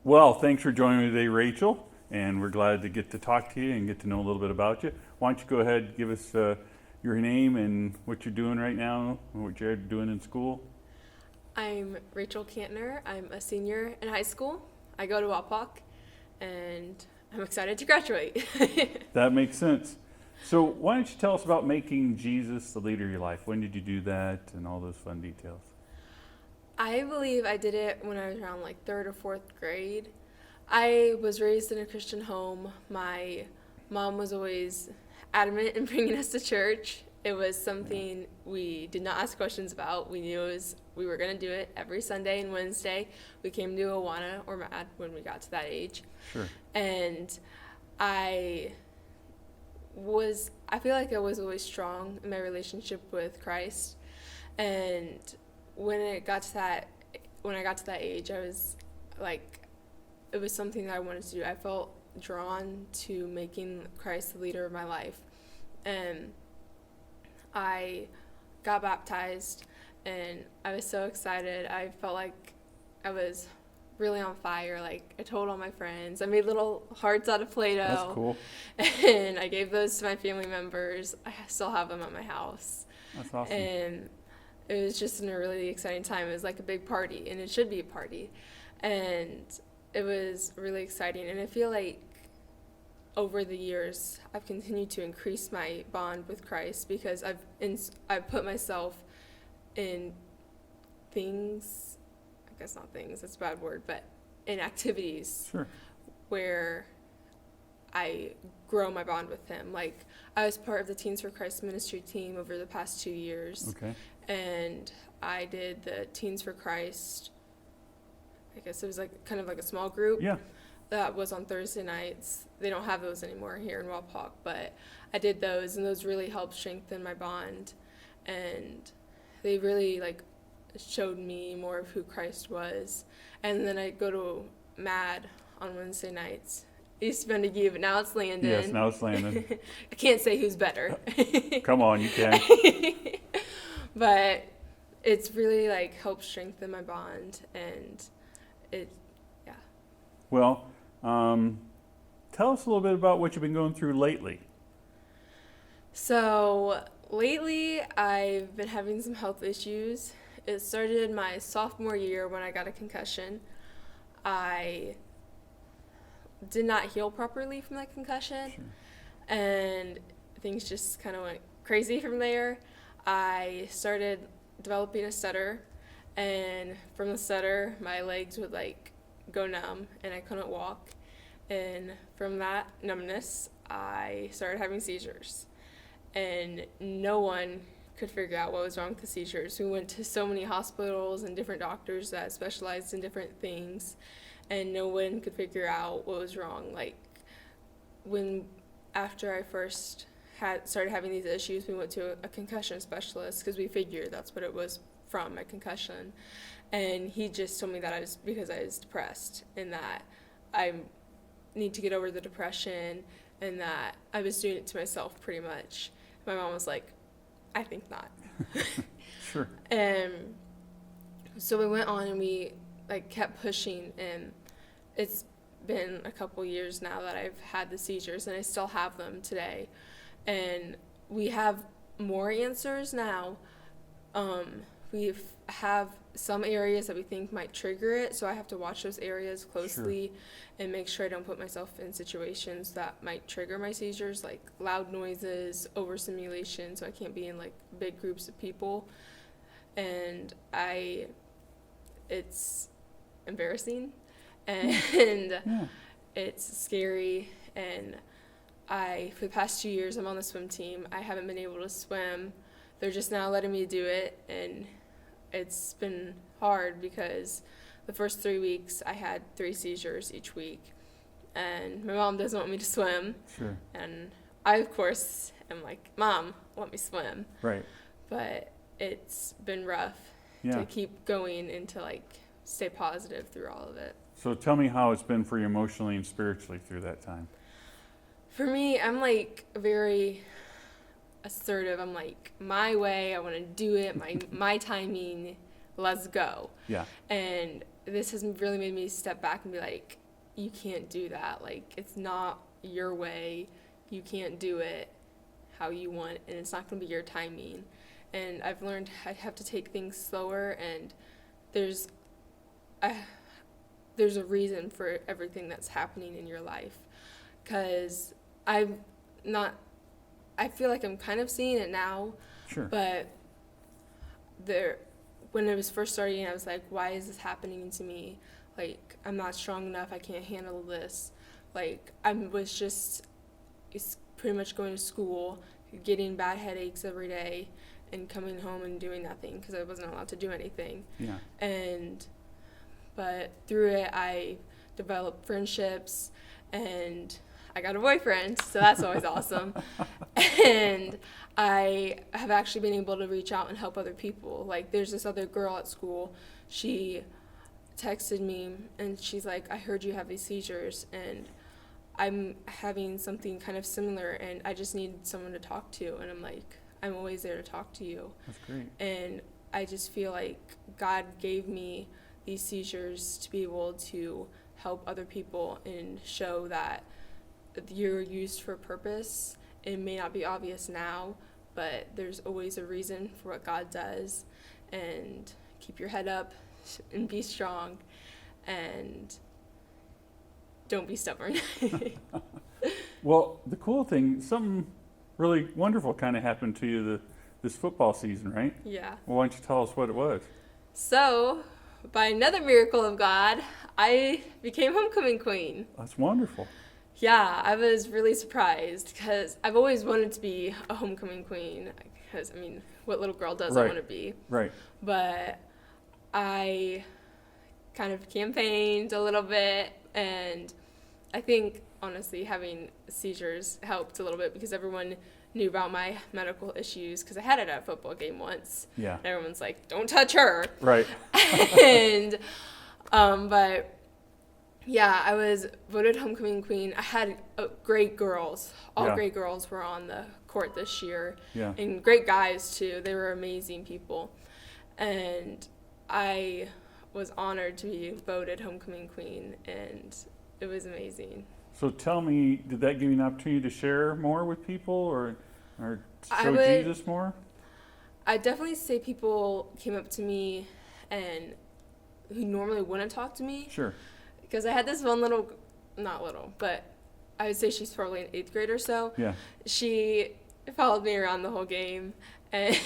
Well, thanks for joining me today, Rachel, and we're glad to get to talk to you and get to know a little bit about you. Why don't you go ahead and give us your name and what you're doing right now, and what you're doing in school? I'm Rachel Kantner. I'm a senior in high school. I go to Wapak, and I'm excited to graduate. That makes sense. So why don't you tell us about making Jesus the leader of your life? When did you do that and all those fun details? I believe I did it when I was around like third or fourth grade. I was raised in a Christian home. My mom was always adamant in bringing us to church. It was something we did not ask questions about. We knew we were going to do it every Sunday and Wednesday. We came to Awana or Mad when we got to that age. Sure. And I feel like I was always strong in my relationship with Christ. And when I got to that age, I was like, it was something that I wanted to do. I felt drawn to making Christ the leader of my life. And I got baptized, and I was so excited. I felt like I was really on fire. Like, I told all my friends. I made little hearts out of Play-Doh. That's cool. And I gave those to my family members. I still have them at my house. That's awesome. And it was just a really exciting time. It was like a big party, and it should be a party. And it was really exciting. And I feel like over the years, I've continued to increase my bond with Christ because I've put myself in things, I guess not things, that's a bad word, but in activities Sure. where I grow my bond with him. Like, I was part of the Teens for Christ ministry team over the past 2 years. Okay. And I did the Teens for Christ, I guess it was like kind of like a small group. Yeah. That was on Thursday nights. They don't have those anymore here in Wapak, but I did those, and those really helped strengthen my bond. And they really like showed me more of who Christ was. And then I go to Mad on Wednesday nights. It used to be Montague, but now it's Landon. Yes, now it's Landon. I can't say who's better. Come on, you can. But it's really like helped strengthen my bond, and it, yeah. Well, tell us a little bit about what you've been going through lately. So lately, I've been having some health issues. It started my sophomore year when I got a concussion. I did not heal properly from that concussion, Sure. and things just kind of went crazy from there. I started developing a stutter, and from the stutter, my legs would like go numb, and I couldn't walk. And from that numbness, I started having seizures, and no one could figure out what was wrong with the seizures. We went to so many hospitals and different doctors that specialized in different things, and no one could figure out what was wrong. Like, after I first started having these issues, we went to a concussion specialist because we figured that's what it was from, a concussion. And he just told me that because I was depressed, and that I need to get over the depression, and that I was doing it to myself pretty much. My mom was like, I think not. Sure. And so we went on, and we like kept pushing, and it's been a couple years now that I've had the seizures, and I still have them today. And we have more answers now. We have some areas that we think might trigger it, so I have to watch those areas closely. Sure. And make sure I don't put myself in situations that might trigger my seizures, like loud noises, overstimulation, so I can't be in like big groups of people. And it's embarrassing, and Yeah. It's scary, and for the past 2 years, I'm on the swim team. I haven't been able to swim. They're just now letting me do it, and it's been hard because the first 3 weeks I had 3 seizures each week, and my mom doesn't want me to swim. Sure. And I, of course, am like, Mom, let me swim. Right. But it's been rough to keep going and to like stay positive through all of it. So tell me how it's been for you emotionally and spiritually through that time. For me, I'm like very assertive. I'm like, my way, I want to do it, my timing, let's go. Yeah. And this has really made me step back and be like, you can't do that. Like, it's not your way. You can't do it how you want, and it's not going to be your timing. And I've learned I have to take things slower, and there's a reason for everything that's happening in your life. Because I feel like I'm kind of seeing it now. Sure. But when it was first starting, I was like, why is this happening to me? Like, I'm not strong enough. I can't handle this. Like, I was just pretty much going to school, getting bad headaches every day, and coming home and doing nothing because I wasn't allowed to do anything. Yeah. But through it, I developed friendships, and I got a boyfriend, so that's always awesome. And I have actually been able to reach out and help other people. Like, there's this other girl at school. She texted me, and she's like, I heard you have these seizures, and I'm having something kind of similar, and I just need someone to talk to. And I'm like, I'm always there to talk to you. That's great. And I just feel like God gave me these seizures to be able to help other people and show that you're used for a purpose. It may not be obvious now, but there's always a reason for what God does. And keep your head up and be strong, and don't be stubborn. Well, the cool thing, something really wonderful kind of happened to you this football season, right? Yeah. Well, why don't you tell us what it was? So, by another miracle of God, I became homecoming queen. That's wonderful. Yeah, I was really surprised because I've always wanted to be a homecoming queen. Because, I mean, what little girl doesn't want to be? Right. But I kind of campaigned a little bit, and I think, honestly, having seizures helped a little bit because everyone knew about my medical issues because I had it at a football game once. Yeah. And everyone's like, don't touch her. Right. And, but yeah, I was voted homecoming queen. I had great girls. All great girls were on the court this year. Yeah. And great guys, too. They were amazing people. And I was honored to be voted homecoming queen, and it was amazing. So tell me, did that give you an opportunity to share more with people or show Jesus more? I definitely say people came up to me and who normally wouldn't talk to me. Sure. Because I had this one not little, but I would say she's probably an 8th grade or so. Yeah. She followed me around the whole game, and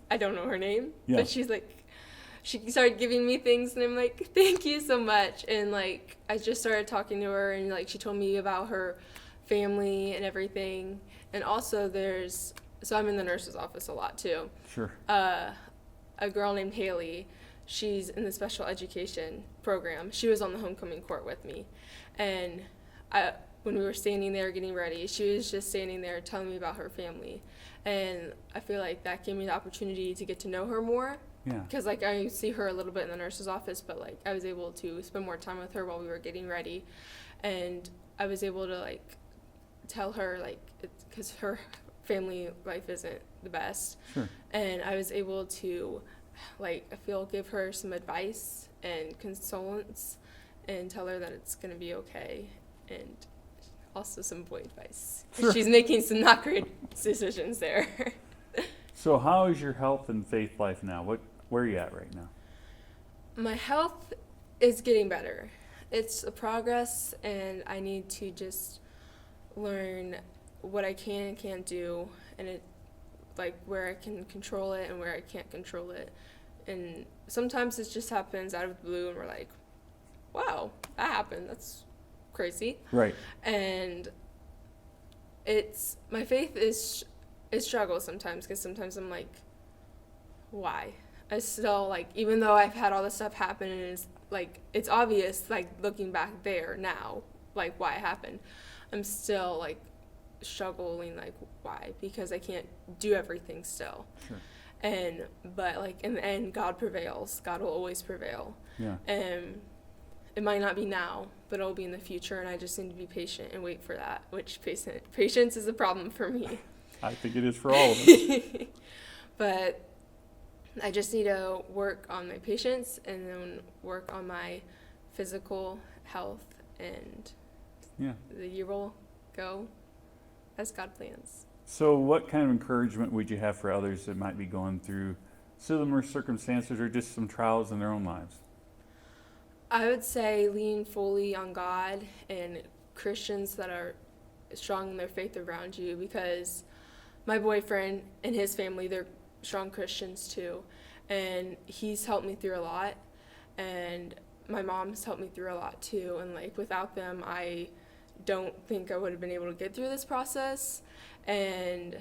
I don't know her name, but she's like, she started giving me things, and I'm like, thank you so much. And like, I just started talking to her, and like, she told me about her family and everything. And also so I'm in the nurse's office a lot too. Sure. A girl named Haley, she's in the special education program. She was on the homecoming court with me. And when we were standing there getting ready, she was just standing there telling me about her family. And I feel like that gave me the opportunity to get to know her more. Yeah. Because like I see her a little bit in the nurse's office, but like I was able to spend more time with her while we were getting ready, and I was able to like tell her like, because her family life isn't the best. Sure. And I was able to like give her some advice and consolence and tell her that it's gonna be okay, and also some boy advice. Sure. She's making some not great decisions there. So how is your health and faith life now? Where are you at right now? My health is getting better. It's a progress, and I need to just learn what I can and can't do, and where I can control it and where I can't control it. And sometimes it just happens out of the blue, and we're like, wow, that happened. That's crazy. Right. And my faith is, it struggles sometimes, because sometimes I'm like, why? I still, like, even though I've had all this stuff happen, and it's, like, it's obvious, like, looking back there now, like, why it happened, I'm still, like, struggling, like, why? Because I can't do everything still. Sure. But, like, in the end, God prevails. God will always prevail. Yeah. And it might not be now, but it'll be in the future, and I just need to be patient and wait for that, which patience is a problem for me. I think it is for all of us. But I just need to work on my patience and then work on my physical health, and Yeah. the year will go as God plans. So what kind of encouragement would you have for others that might be going through similar circumstances or just some trials in their own lives? I would say lean fully on God and Christians that are strong in their faith around you, because my boyfriend and his family, they're strong Christians too, and he's helped me through a lot, and my mom's helped me through a lot too, and like without them I don't think I would have been able to get through this process. And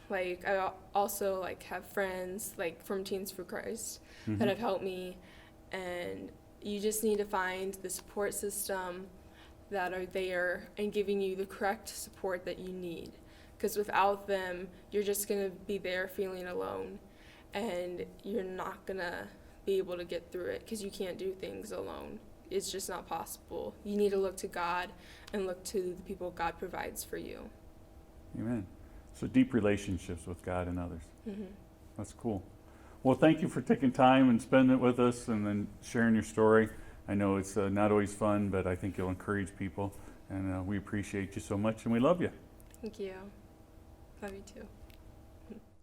like I also like have friends like from Teens for Christ that have helped me, and you just need to find the support system that are there and giving you the correct support that you need, because without them you're just going to be there feeling alone, and you're not going to be able to get through it because you can't do things alone. It's just not possible. You need to look to God and look to the people God provides for you. Amen. So deep relationships with God and others. Mm-hmm. That's cool. Well, thank you for taking time and spending it with us and then sharing your story. I know it's not always fun, but I think you'll encourage people. And we appreciate you so much, and we love you. Thank you. Love you too.